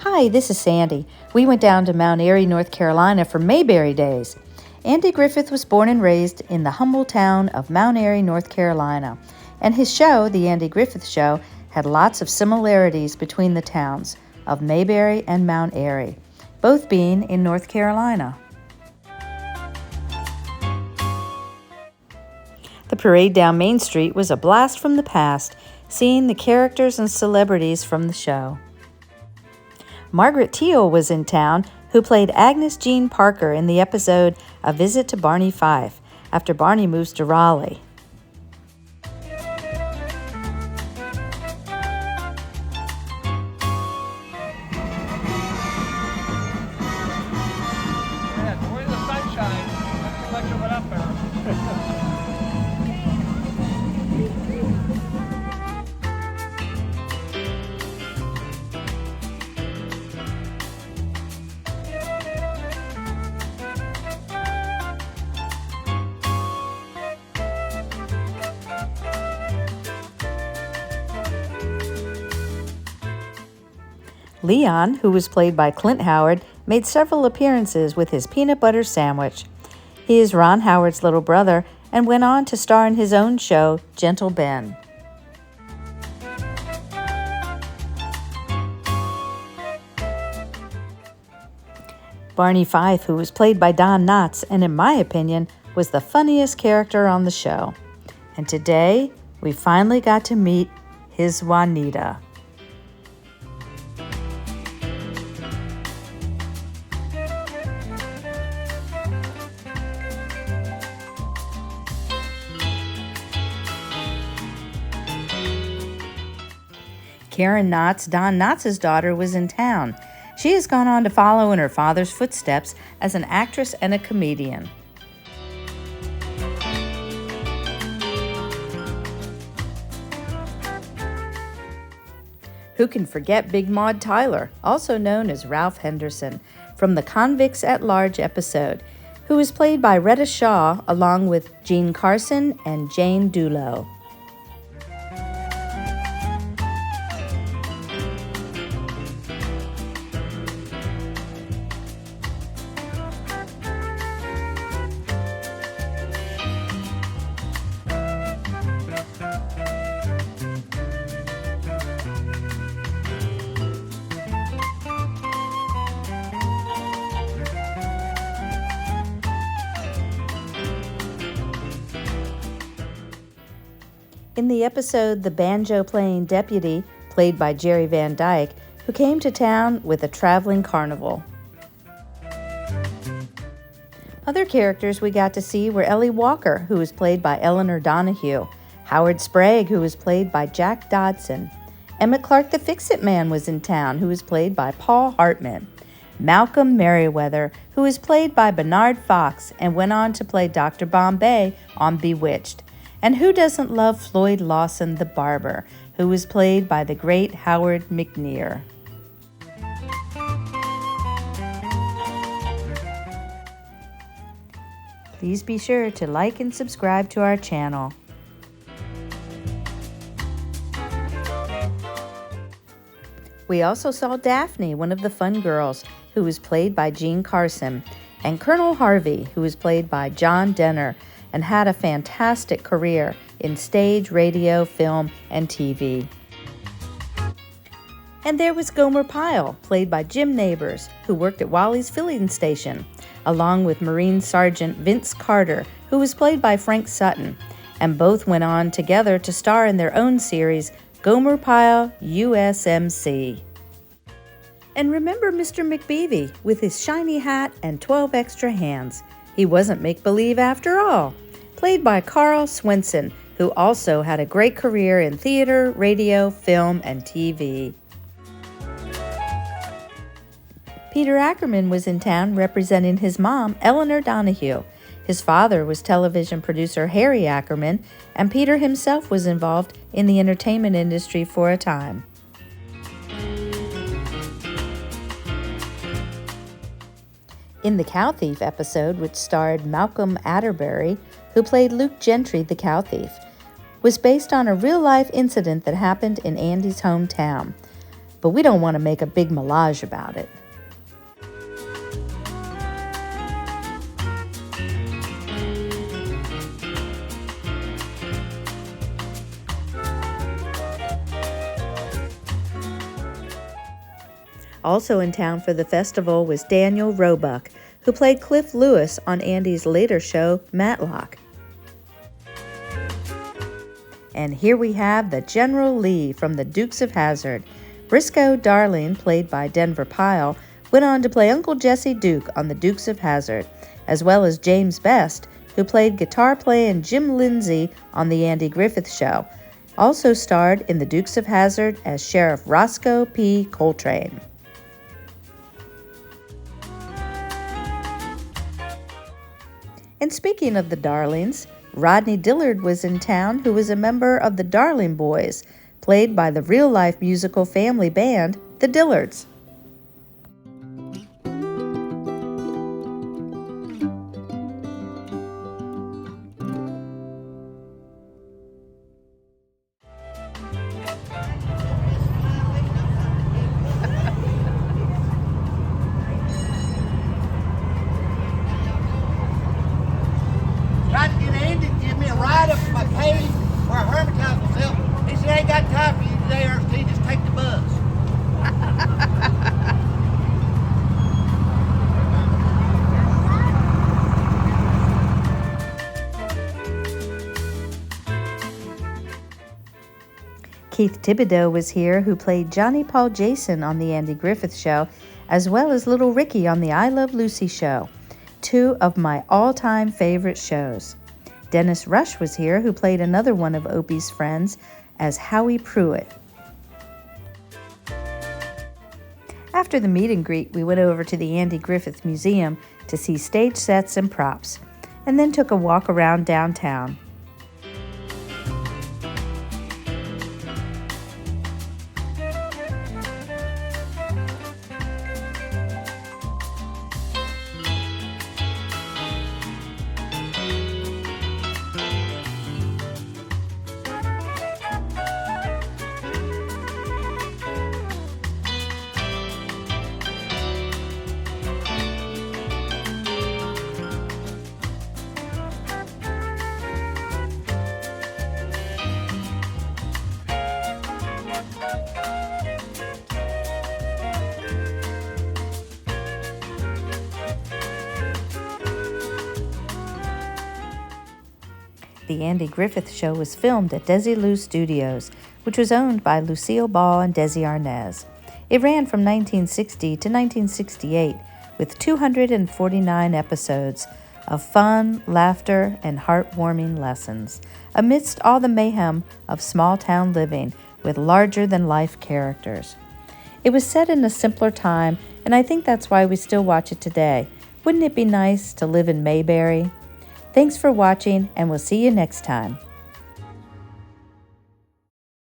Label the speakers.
Speaker 1: Hi, this is Sandy. We went down to Mt Airy, North Carolina for Mayberry Days. Andy Griffith was born and raised in the humble town of Mt Airy, North Carolina, and his show, The Andy Griffith Show, had lots of similarities between the towns of Mayberry and Mt Airy, both being in North Carolina. The parade down Main Street was a blast from the past, seeing the characters and celebrities from the show. Margaret Teal was in town, who played Agnes Jean Parker in the episode A Visit to Barney Fife, after Barney moves to Raleigh.
Speaker 2: Enjoy the sunshine. Not too much of it up there.
Speaker 1: Leon, who was played by Clint Howard, made several appearances with his peanut butter sandwich. He is Ron Howard's little brother and went on to star in his own show, Gentle Ben. Barney Fife, who was played by Don Knotts and in my opinion was the funniest character on the show. And today, we finally got to meet his Juanita. Karen Knotts, Don Knotts' daughter, was in town. She has gone on to follow in her father's footsteps as an actress and a comedian. Who can forget Big Maud Tyler, also known as Ralph Henderson, from the Convicts at Large episode, who was played by Retta Shaw along with Jean Carson and Jane Dulo. In the episode, the banjo-playing deputy, played by Jerry Van Dyke, who came to town with a traveling carnival. Other characters we got to see were Ellie Walker, who was played by Eleanor Donahue, Howard Sprague, who was played by Jack Dodson, Emmett Clark the Fix-It Man was in town, who was played by Paul Hartman, Malcolm Merriweather, who was played by Bernard Fox and went on to play Dr. Bombay on Bewitched. And who doesn't love Floyd Lawson the barber, who was played by the great Howard McNear. Please be sure to like and subscribe to our channel. We also saw Daphne, one of the fun girls, who was played by Jean Carson, and Colonel Harvey, who was played by John Denner, and had a fantastic career in stage, radio, film, and TV. And there was Gomer Pyle, played by Jim Neighbors, who worked at Wally's Filling Station, along with Marine Sergeant Vince Carter, who was played by Frank Sutton, and both went on together to star in their own series, Gomer Pyle USMC. And remember Mr. McBeevy with his shiny hat and 12 extra hands. He wasn't make-believe after all, played by Carl Swenson, who also had a great career in theater, radio, film, and TV. Peter Ackerman was in town representing his mom, Eleanor Donahue. His father was television producer Harry Ackerman, and Peter himself was involved in the entertainment industry for a time. In the Cow Thief episode, which starred Malcolm Atterbury, who played Luke Gentry, the cow thief, was based on a real-life incident that happened in Andy's hometown. but we don't want to make a big melange about it. Also in town for the festival was Daniel Roebuck, who played Cliff Lewis on Andy's later show, Matlock. And here we have the General Lee from the Dukes of Hazzard. Briscoe Darling, played by Denver Pyle, went on to play Uncle Jesse Duke on the Dukes of Hazzard, as well as James Best, who played guitar-playing Jim Lindsay on the Andy Griffith Show. Also starred in the Dukes of Hazzard as Sheriff Roscoe P. Coltrane. And speaking of the Darlings, Rodney Dillard was in town, who was a member of the Darling Boys, played by the real-life musical family band, the Dillards.
Speaker 3: Tried to get Andy to give me a ride up to my cave where I hermitize myself. He said, I ain't got time for you today, Ernest. He just take the bus.
Speaker 1: Keith Thibodeau was here, who played Johnny Paul Jason on the Andy Griffith Show, as well as Little Ricky on the I Love Lucy show. Two of my all-time favorite shows. Dennis Rush was here, who played another one of Opie's friends as Howie Pruitt. After the meet and greet, we went over to the Andy Griffith Museum to see stage sets and props, and then took a walk around downtown. The Andy Griffith Show was filmed at Desilu Studios, which was owned by Lucille Ball and Desi Arnaz. It ran from 1960 to 1968 with 249 episodes of fun, laughter, and heartwarming lessons, amidst all the mayhem of small-town living with larger-than-life characters. It was set in a simpler time, and I think that's why we still watch it today. Wouldn't it be nice to live in Mayberry? Thanks for watching, and we'll see you next time.